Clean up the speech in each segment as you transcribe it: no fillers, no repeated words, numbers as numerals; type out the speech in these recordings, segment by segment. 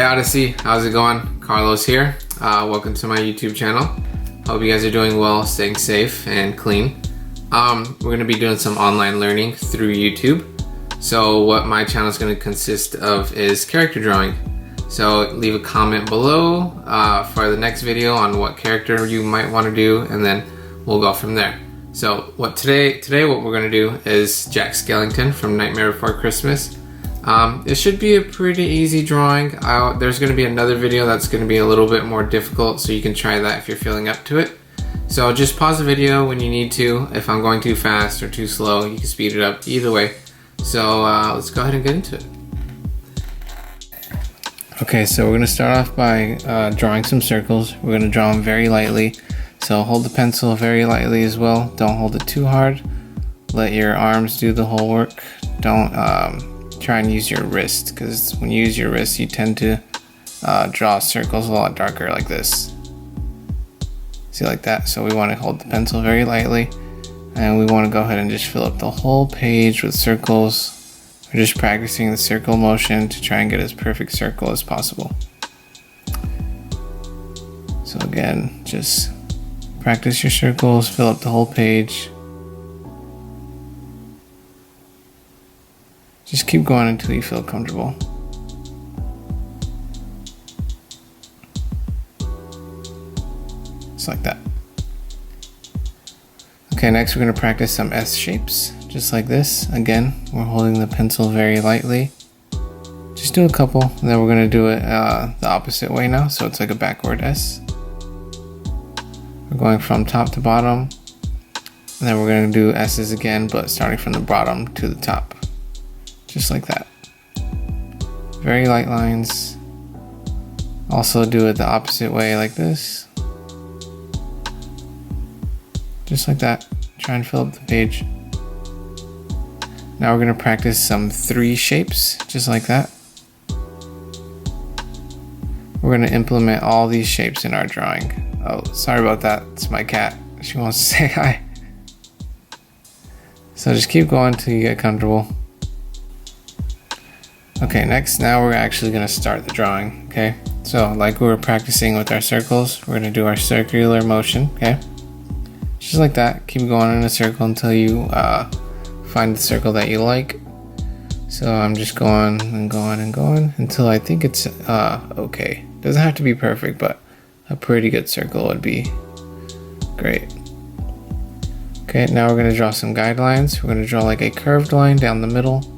Odyssey, how's it going? Carlos here. Welcome to my YouTube channel. Hope you guys are doing well, staying safe and clean. We're going to be doing some online learning through YouTube. So what my channel is going to consist of is character drawing. So leave a comment below for the next video on what character you might want to do, and then we'll go from there. So today what we're going to do is Jack Skellington from Nightmare Before Christmas. It should be a pretty easy drawing. There's going to be another video that's going to be a little bit more difficult, so you can try that if you're feeling up to it. So just pause the video when you need to. If I'm going too fast or too slow, you can speed it up either way. So let's go ahead and get into it. Okay, so we're going to start off by drawing some circles. We're going to draw them very lightly. So hold the pencil very lightly as well. Don't hold it too hard. Let your arms do the whole work. Don't try and use your wrist, because when you use your wrist you tend to draw circles a lot darker like this. See, like that? So we want to hold the pencil very lightly, and we want to go ahead and just fill up the whole page with circles. We're just practicing the circle motion to try and get as perfect circle as possible. So again, just practice your circles, fill up the whole page. Just keep going until you feel comfortable. Just like that. Okay, next we're going to practice some S shapes, just like this. Again, we're holding the pencil very lightly. Just do a couple, and then we're going to do it the opposite way now, so it's like a backward S. We're going from top to bottom, and then we're going to do S's again, but starting from the bottom to the top. Just like that. Very light lines. Also do it the opposite way like this. Just like that. Try and fill up the page. Now we're going to practice some 3 shapes, just like that. We're going to implement all these shapes in our drawing. Oh, sorry about that. It's my cat. She wants to say hi. So just keep going until you get comfortable. Okay, now we're actually going to start the drawing, okay? So like we were practicing with our circles, we're going to do our circular motion, okay? Just like that. Keep going in a circle until you find the circle that you like. So I'm just going and going and going until I think it's okay. Doesn't have to be perfect, but a pretty good circle would be great. Okay, now we're going to draw some guidelines. We're going to draw like a curved line down the middle.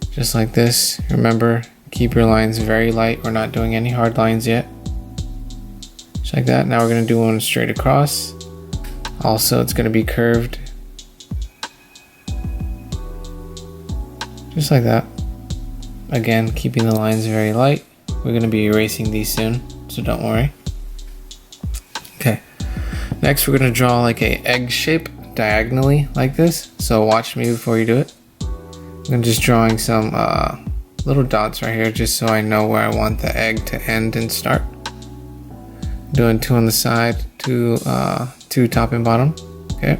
Just like this. Remember, keep your lines very light. We're not doing any hard lines yet. Just like that. Now we're going to do one straight across. Also, it's going to be curved. Just like that. Again, keeping the lines very light. We're going to be erasing these soon, so don't worry. Okay. Next, we're going to draw like a egg shape diagonally like this. So watch me before you do it. I'm just drawing some little dots right here just so I know where I want the egg to end and start. Doing 2 on the side, 2 top and bottom. Okay.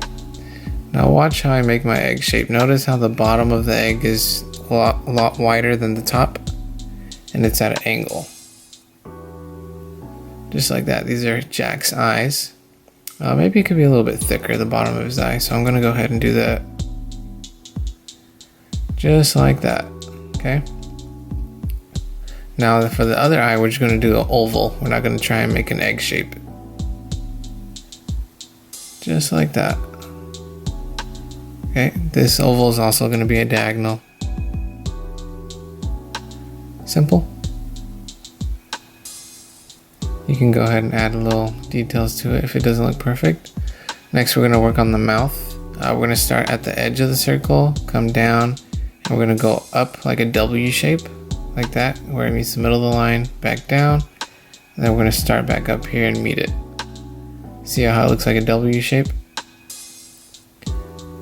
Now watch how I make my egg shape. Notice how the bottom of the egg is a lot wider than the top, and it's at an angle. Just like that. These are Jack's eyes. Maybe it could be a little bit thicker, the bottom of his eye, so I'm going to go ahead and do that. Just like that, okay? Now for the other eye, we're just going to do an oval. We're not going to try and make an egg shape. Just like that. Okay, this oval is also going to be a diagonal. Simple. You can go ahead and add a little details to it if it doesn't look perfect. Next, we're going to work on the mouth. We're going to start at the edge of the circle, come down, and we're going to go up like a W shape, like that, where it meets the middle of the line, back down, and then we're going to start back up here and meet it. See how it looks like a W shape?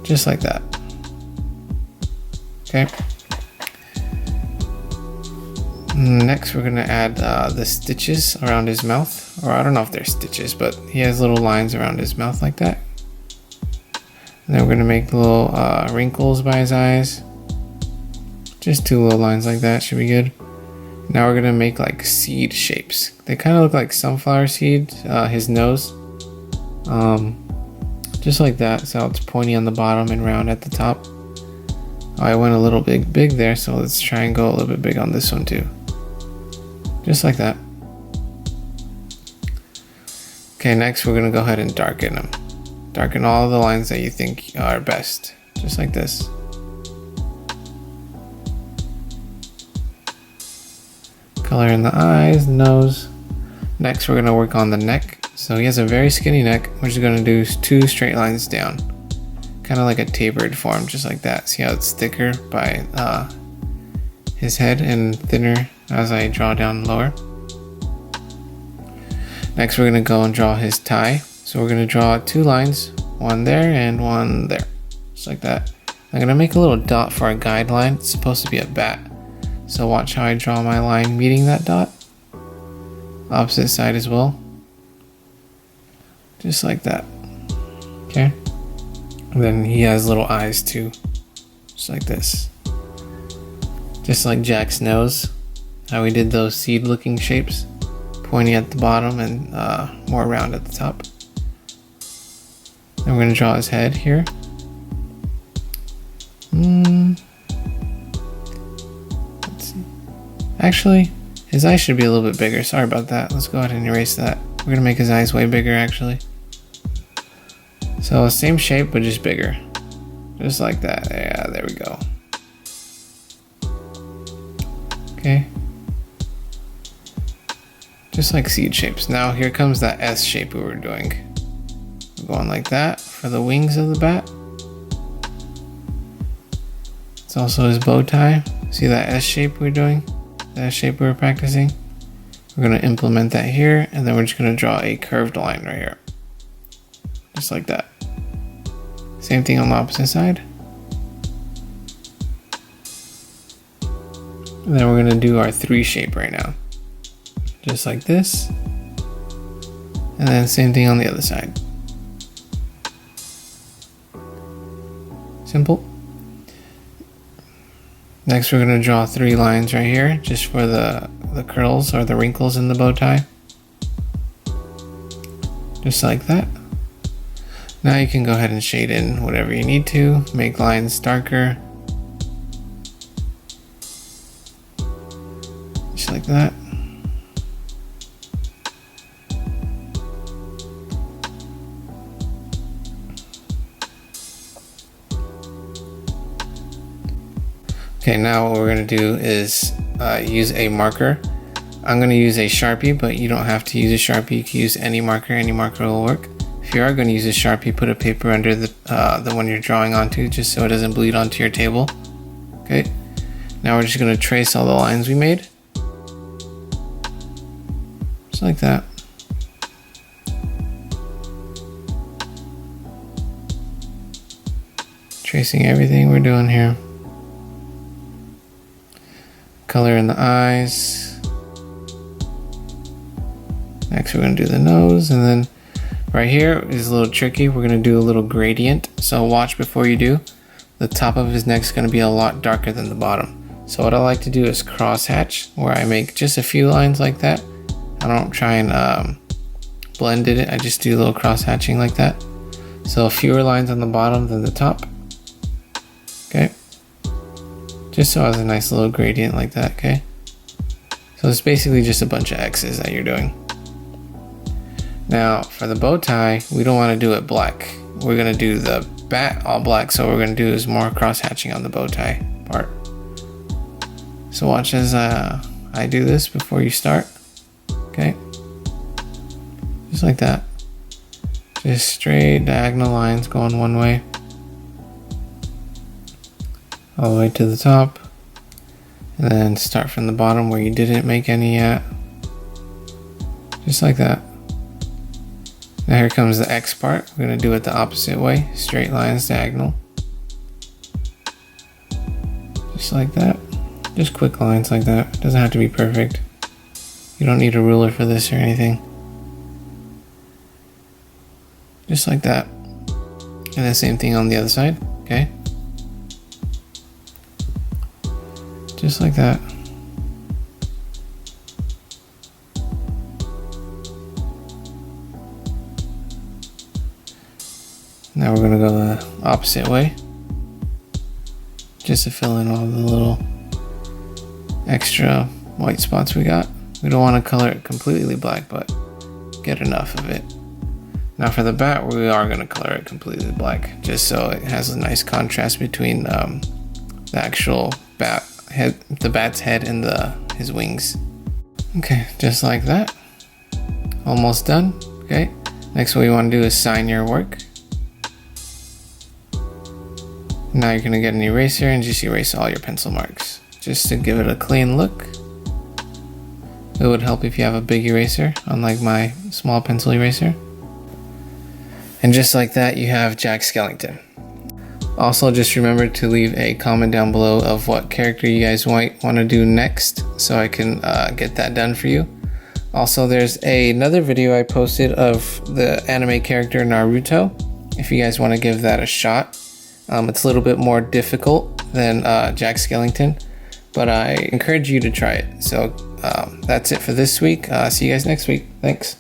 Just like that. Okay. Next, we're going to add the stitches around his mouth, or I don't know if they're stitches, but he has little lines around his mouth like that. And then we're going to make little wrinkles by his eyes. Just 2 little lines like that should be good. Now we're gonna make like seed shapes. They kind of look like sunflower seeds, his nose. Just like that, so it's pointy on the bottom and round at the top. Oh, I went a little big there, so let's try and go a little bit big on this one too. Just like that. Okay, next we're gonna go ahead and darken them. Darken all the lines that you think are best. Just like this. Color in the eyes, nose. Next we're gonna work on the neck. So he has a very skinny neck. We're just gonna do 2 straight lines down. Kind of like a tapered form, just like that. See how it's thicker by his head and thinner as I draw down lower. Next we're gonna go and draw his tie. So we're gonna draw 2 lines, one there and one there. Just like that. I'm gonna make a little dot for a guideline. It's supposed to be a bat. So watch how I draw my line meeting that dot. Opposite side as well. Just like that. Okay. And then he has little eyes too. Just like this. Just like Jack's nose. How we did those seed looking shapes. Pointy at the bottom and more round at the top. Then we're going to draw his head here. Let's see. Actually, his eyes should be a little bit bigger. Sorry about that. Let's go ahead and erase that. We're going to make his eyes way bigger actually. So same shape, but just bigger. Just like that. Yeah, there we go. Okay. Just like seed shapes. Now here comes that S shape we were doing. We're going like that for the wings of the bat. It's also his bow tie. See that S shape we're doing? The S shape we were practicing? We're going to implement that here, and then we're just going to draw a curved line right here. Just like that. Same thing on the opposite side. And then we're going to do our 3 shape right now. Just like this. And then same thing on the other side. Simple. Next we're going to draw 3 lines right here, just for the curls or the wrinkles in the bow tie. Just like that. Now you can go ahead and shade in whatever you need to, make lines darker. Just like that. Okay, now what we're going to do is use a marker. I'm going to use a Sharpie, but you don't have to use a Sharpie. You can use any marker will work. If you are going to use a Sharpie, put a paper under the one you're drawing onto, just so it doesn't bleed onto your table. Okay, now we're just going to trace all the lines we made. Just like that. Tracing everything we're doing here. Color in the eyes. Next we're going to do the nose, and then right here is a little tricky. We're going to do a little gradient, so watch before you do. The top of his neck is going to be a lot darker than the bottom. So what I like to do is cross hatch, where I make just a few lines like that. I don't try and blend it. I just do a little cross hatching like that. So fewer lines on the bottom than the top. Okay. Just so it has a nice little gradient like that, okay? So it's basically just a bunch of X's that you're doing. Now, for the bow tie, we don't want to do it black. We're going to do the bat all black, so what we're going to do is more cross-hatching on the bow tie part. So watch as I do this before you start, okay? Just like that. Just straight diagonal lines going one way. All the way to the top, and then start from the bottom where you didn't make any yet. Just like that. Now here comes the X part. We're going to do it the opposite way, straight lines diagonal. Just like that. Just quick lines like that. It doesn't have to be perfect. You don't need a ruler for this or anything. Just like that. And the same thing on the other side, okay? Just like that. Now we're gonna go the opposite way, just to fill in all the little extra white spots we got. We don't want to color it completely black, but get enough of it. Now for the bat, we are going to color it completely black, just so it has a nice contrast between the actual bat head, the bat's head, and his wings. Okay, just like that. Almost done. Okay, next what you want to do is sign your work. Now you're going to get an eraser and just erase all your pencil marks, just to give it a clean look. It would help if you have a big eraser, unlike my small pencil eraser. And just like that, you have Jack Skellington. Also, just remember to leave a comment down below of what character you guys might want to do next, so I can get that done for you. Also, there's another video I posted of the anime character Naruto, if you guys want to give that a shot. It's a little bit more difficult than Jack Skellington, but I encourage you to try it. So that's it for this week. See you guys next week. Thanks.